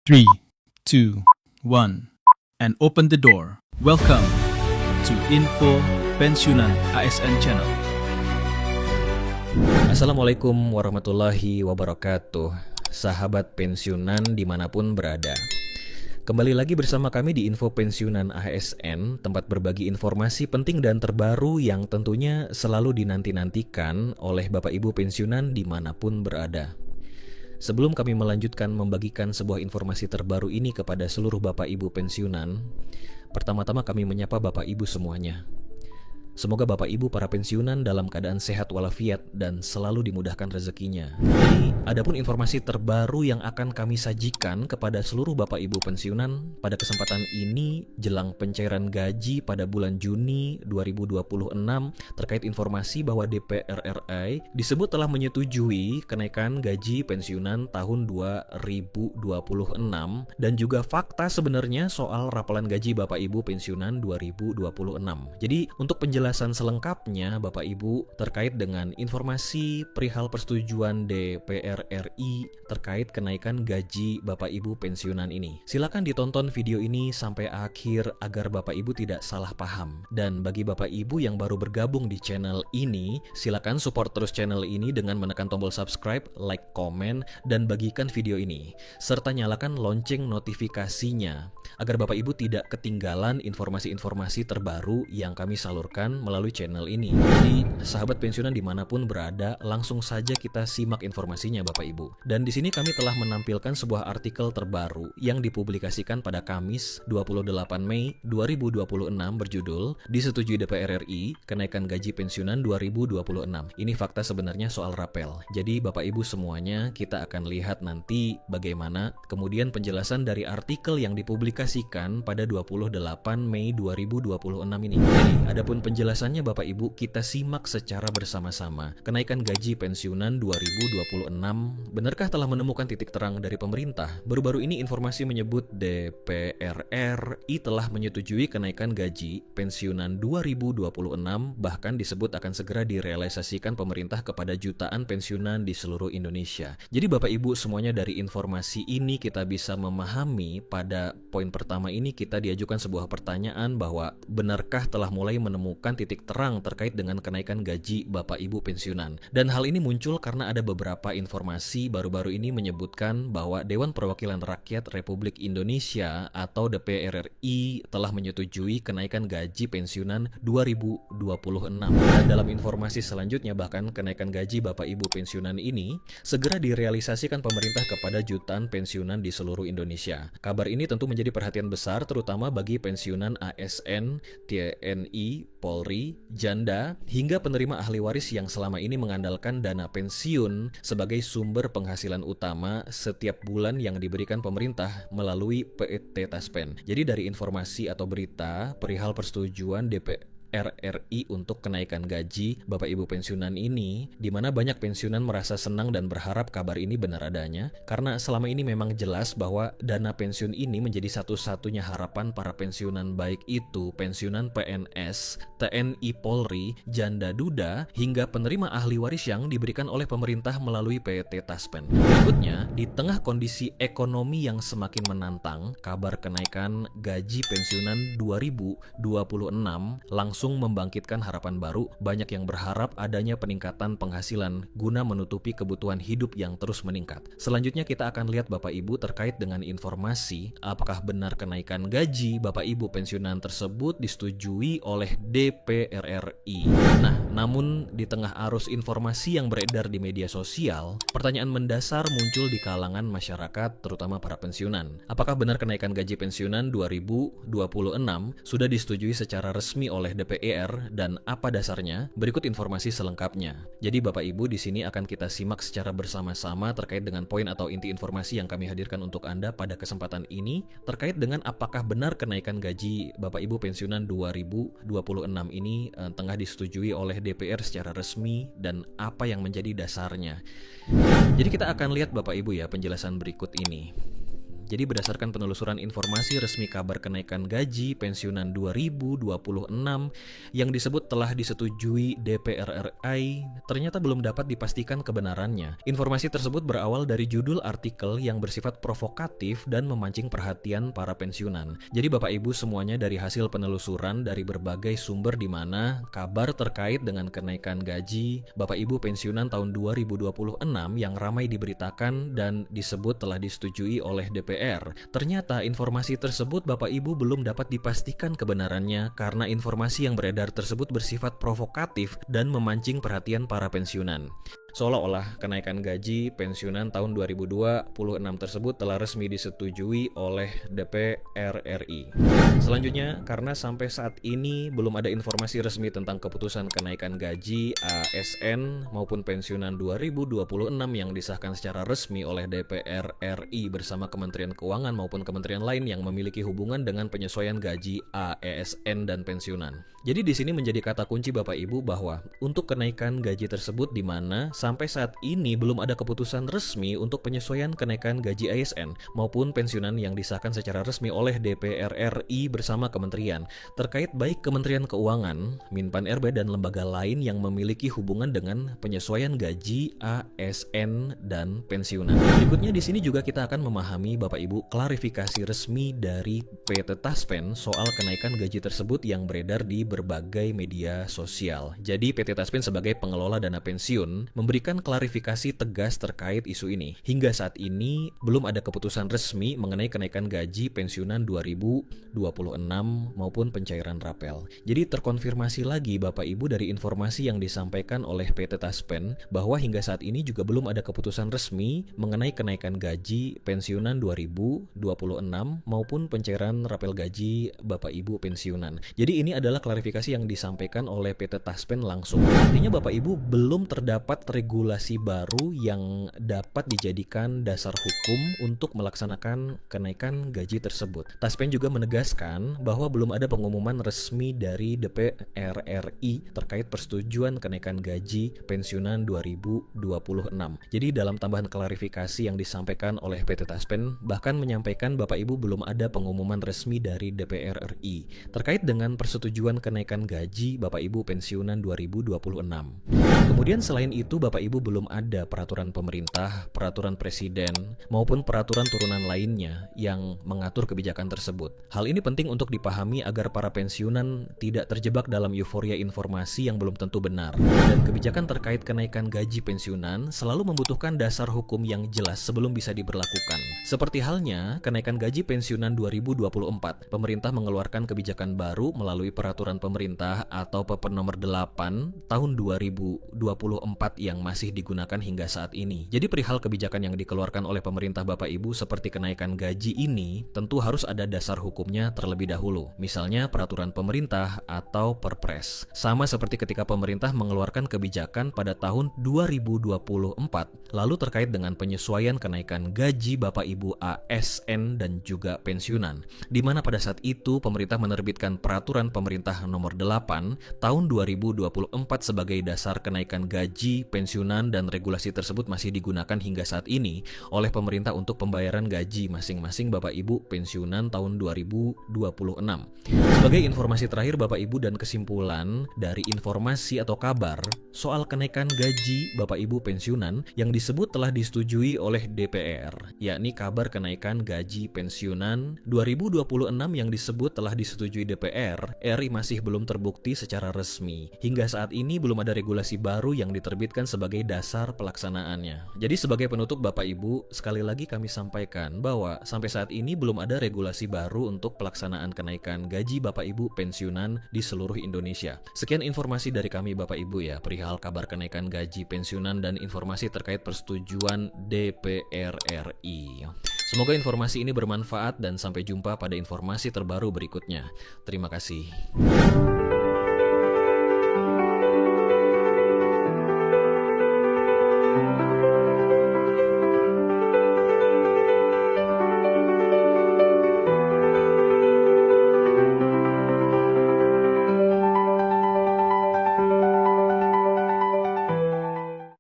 3, 2, 1, and open the door. Welcome to Info Pensiunan ASN Channel. Assalamualaikum warahmatullahi wabarakatuh, sahabat pensiunan dimanapun berada. Kembali lagi bersama kami di Info Pensiunan ASN, tempat berbagi informasi penting dan terbaru yang tentunya selalu dinanti-nantikan oleh Bapak Ibu pensiunan dimanapun berada. Sebelum kami melanjutkan membagikan sebuah informasi terbaru ini kepada seluruh Bapak Ibu pensiunan, pertama-tama kami menyapa Bapak Ibu semuanya. Semoga Bapak Ibu para pensiunan dalam keadaan sehat walafiat dan selalu dimudahkan rezekinya. Jadi, adapun informasi terbaru yang akan kami sajikan kepada seluruh Bapak Ibu pensiunan pada kesempatan ini jelang pencairan gaji pada bulan Juni 2026 terkait informasi bahwa DPR RI disebut telah menyetujui kenaikan gaji pensiunan tahun 2026 dan juga fakta sebenarnya soal rapalan gaji Bapak Ibu pensiunan 2026. Jadi, untuk penjelasan selengkapnya Bapak Ibu terkait dengan informasi perihal persetujuan DPR RI terkait kenaikan gaji Bapak Ibu pensiunan ini. Silakan ditonton video ini sampai akhir agar Bapak Ibu tidak salah paham. Dan bagi Bapak Ibu yang baru bergabung di channel ini, silakan support terus channel ini dengan menekan tombol subscribe, like, komen, dan bagikan video ini. Serta nyalakan lonceng notifikasinya agar Bapak Ibu tidak ketinggalan informasi-informasi terbaru yang kami salurkan melalui channel ini. Jadi, sahabat pensiunan dimanapun berada, langsung saja kita simak informasinya Bapak Ibu. Dan di sini kami telah menampilkan sebuah artikel terbaru yang dipublikasikan pada Kamis 28 Mei 2026 berjudul Disetujui DPR RI Kenaikan Gaji Pensiunan 2026. Ini fakta sebenarnya soal rapel. Jadi Bapak Ibu semuanya kita akan lihat nanti bagaimana kemudian penjelasan dari artikel yang dipublikasikan pada 28 Mei 2026 ini. Jadi, adapun penjelasannya Bapak Ibu kita simak secara bersama-sama. Kenaikan gaji pensiunan 2026, benarkah telah menemukan titik terang dari pemerintah? Baru-baru ini informasi menyebut DPR RI telah menyetujui kenaikan gaji pensiunan 2026, bahkan disebut akan segera direalisasikan pemerintah kepada jutaan pensiunan di seluruh Indonesia. Jadi Bapak Ibu semuanya dari informasi ini kita bisa memahami pada poin pertama ini kita diajukan sebuah pertanyaan bahwa benarkah telah mulai menemukan titik terang terkait dengan kenaikan gaji Bapak Ibu pensiunan. Dan hal ini muncul karena ada beberapa informasi baru-baru ini menyebutkan bahwa Dewan Perwakilan Rakyat Republik Indonesia atau DPR RI telah menyetujui kenaikan gaji pensiunan 2026. Dan dalam informasi selanjutnya bahkan kenaikan gaji Bapak Ibu pensiunan ini segera direalisasikan pemerintah kepada jutaan pensiunan di seluruh Indonesia. Kabar ini tentu menjadi perhatian besar terutama bagi pensiunan ASN, TNI, Polri, janda, hingga penerima ahli waris yang selama ini mengandalkan dana pensiun sebagai sumber penghasilan utama setiap bulan yang diberikan pemerintah melalui PET Taspen. Jadi dari informasi atau berita perihal persetujuan DPR RI untuk kenaikan gaji Bapak Ibu pensiunan ini, di mana banyak pensiunan merasa senang dan berharap kabar ini benar adanya, karena selama ini memang jelas bahwa dana pensiun ini menjadi satu-satunya harapan para pensiunan, baik itu pensiunan PNS, TNI Polri, janda duda, hingga penerima ahli waris yang diberikan oleh pemerintah melalui PET Taspen. Berikutnya, di tengah kondisi ekonomi yang semakin menantang, kabar kenaikan gaji pensiunan 2026 langsung membangkitkan harapan baru. Banyak yang berharap adanya peningkatan penghasilan guna menutupi kebutuhan hidup yang terus meningkat. Selanjutnya kita akan lihat Bapak Ibu terkait dengan informasi apakah benar kenaikan gaji Bapak Ibu pensiunan tersebut disetujui oleh DPR RI. Nah, namun di tengah arus informasi yang beredar di media sosial, pertanyaan mendasar muncul di kalangan masyarakat terutama para pensiunan. Apakah benar kenaikan gaji pensiunan 2026 sudah disetujui secara resmi oleh DPR dan apa dasarnya? Berikut informasi selengkapnya. Jadi Bapak Ibu di sini akan kita simak secara bersama-sama terkait dengan poin atau inti informasi yang kami hadirkan untuk Anda pada kesempatan ini terkait dengan apakah benar kenaikan gaji Bapak Ibu pensiunan 2026 ini tengah disetujui oleh DPR secara resmi dan apa yang menjadi dasarnya. Jadi kita akan lihat Bapak Ibu ya penjelasan berikut ini. Jadi berdasarkan penelusuran informasi resmi kabar kenaikan gaji pensiunan 2026 yang disebut telah disetujui DPR RI, ternyata belum dapat dipastikan kebenarannya. Informasi tersebut berawal dari judul artikel yang bersifat provokatif dan memancing perhatian para pensiunan. Jadi Bapak Ibu semuanya dari hasil penelusuran dari berbagai sumber di mana kabar terkait dengan kenaikan gaji Bapak Ibu pensiunan tahun 2026 yang ramai diberitakan dan disebut telah disetujui oleh DPR. Ternyata informasi tersebut Bapak Ibu belum dapat dipastikan kebenarannya karena informasi yang beredar tersebut bersifat provokatif dan memancing perhatian para pensiunan. Seolah-olah kenaikan gaji pensiunan tahun 2026 tersebut telah resmi disetujui oleh DPR RI. Selanjutnya, karena sampai saat ini belum ada informasi resmi tentang keputusan kenaikan gaji ASN maupun pensiunan 2026 yang disahkan secara resmi oleh DPR RI bersama Kementerian Keuangan maupun kementerian lain yang memiliki hubungan dengan penyesuaian gaji ASN dan pensiunan. Jadi di sini menjadi kata kunci Bapak Ibu bahwa untuk kenaikan gaji tersebut di mana sampai saat ini belum ada keputusan resmi untuk penyesuaian kenaikan gaji ASN maupun pensiunan yang disahkan secara resmi oleh DPR RI bersama kementerian terkait baik Kementerian Keuangan, Minpan RB dan lembaga lain yang memiliki hubungan dengan penyesuaian gaji ASN dan pensiunan. Berikutnya di sini juga kita akan memahami Bapak Ibu klarifikasi resmi dari PT Taspen soal kenaikan gaji tersebut yang beredar di berbagai media sosial. Jadi PT Taspen sebagai pengelola dana pensiun memberikan klarifikasi tegas terkait isu ini. Hingga saat ini belum ada keputusan resmi mengenai kenaikan gaji pensiunan 2026 maupun pencairan rapel. Jadi terkonfirmasi lagi Bapak Ibu dari informasi yang disampaikan oleh PT Taspen bahwa hingga saat ini juga belum ada keputusan resmi mengenai kenaikan gaji pensiunan 2026 maupun pencairan rapel gaji Bapak Ibu pensiunan. Jadi ini adalah klarifikasi yang disampaikan oleh PT Taspen langsung. Artinya Bapak Ibu belum terdapat regulasi baru yang dapat dijadikan dasar hukum untuk melaksanakan kenaikan gaji tersebut. Taspen juga menegaskan bahwa belum ada pengumuman resmi dari DPR RI terkait persetujuan kenaikan gaji pensiunan 2026. Jadi dalam tambahan klarifikasi yang disampaikan oleh PT Taspen bahkan menyampaikan Bapak Ibu belum ada pengumuman resmi dari DPR RI terkait dengan persetujuan kenaikan gaji Bapak Ibu pensiunan 2026. Kemudian selain itu Bapak Ibu belum ada peraturan pemerintah, peraturan presiden, maupun peraturan turunan lainnya yang mengatur kebijakan tersebut. Hal ini penting untuk dipahami agar para pensiunan tidak terjebak dalam euforia informasi yang belum tentu benar. Dan kebijakan terkait kenaikan gaji pensiunan selalu membutuhkan dasar hukum yang jelas sebelum bisa diberlakukan. Seperti halnya kenaikan gaji pensiunan 2024, pemerintah mengeluarkan kebijakan baru melalui peraturan pemerintah atau PP nomor 8 tahun 2024 yang masih digunakan hingga saat ini. Jadi perihal kebijakan yang dikeluarkan oleh pemerintah Bapak Ibu seperti kenaikan gaji ini tentu harus ada dasar hukumnya terlebih dahulu. Misalnya peraturan pemerintah atau Perpres. Sama seperti ketika pemerintah mengeluarkan kebijakan pada tahun 2024 lalu terkait dengan penyesuaian kenaikan gaji Bapak Ibu ASN dan juga pensiunan. Di mana pada saat itu pemerintah menerbitkan peraturan pemerintah nomor 8 tahun 2024 sebagai dasar kenaikan gaji, pensiunan, dan regulasi tersebut masih digunakan hingga saat ini oleh pemerintah untuk pembayaran gaji masing-masing Bapak Ibu pensiunan tahun 2026. Sebagai informasi terakhir Bapak Ibu dan kesimpulan dari informasi atau kabar soal kenaikan gaji Bapak Ibu pensiunan yang disebut telah disetujui oleh DPR, yakni kabar kenaikan gaji pensiunan 2026 yang disebut telah disetujui DPR, RI masih belum terbukti secara resmi. Hingga saat ini belum ada regulasi baru yang diterbitkan sebagai dasar pelaksanaannya. Jadi sebagai penutup Bapak Ibu, sekali lagi kami sampaikan bahwa sampai saat ini belum ada regulasi baru untuk pelaksanaan kenaikan gaji Bapak Ibu pensiunan di seluruh Indonesia. Sekian informasi dari kami Bapak Ibu ya, perihal kabar kenaikan gaji pensiunan dan informasi terkait persetujuan DPR RI. Semoga informasi ini bermanfaat dan sampai jumpa pada informasi terbaru berikutnya. Terima kasih.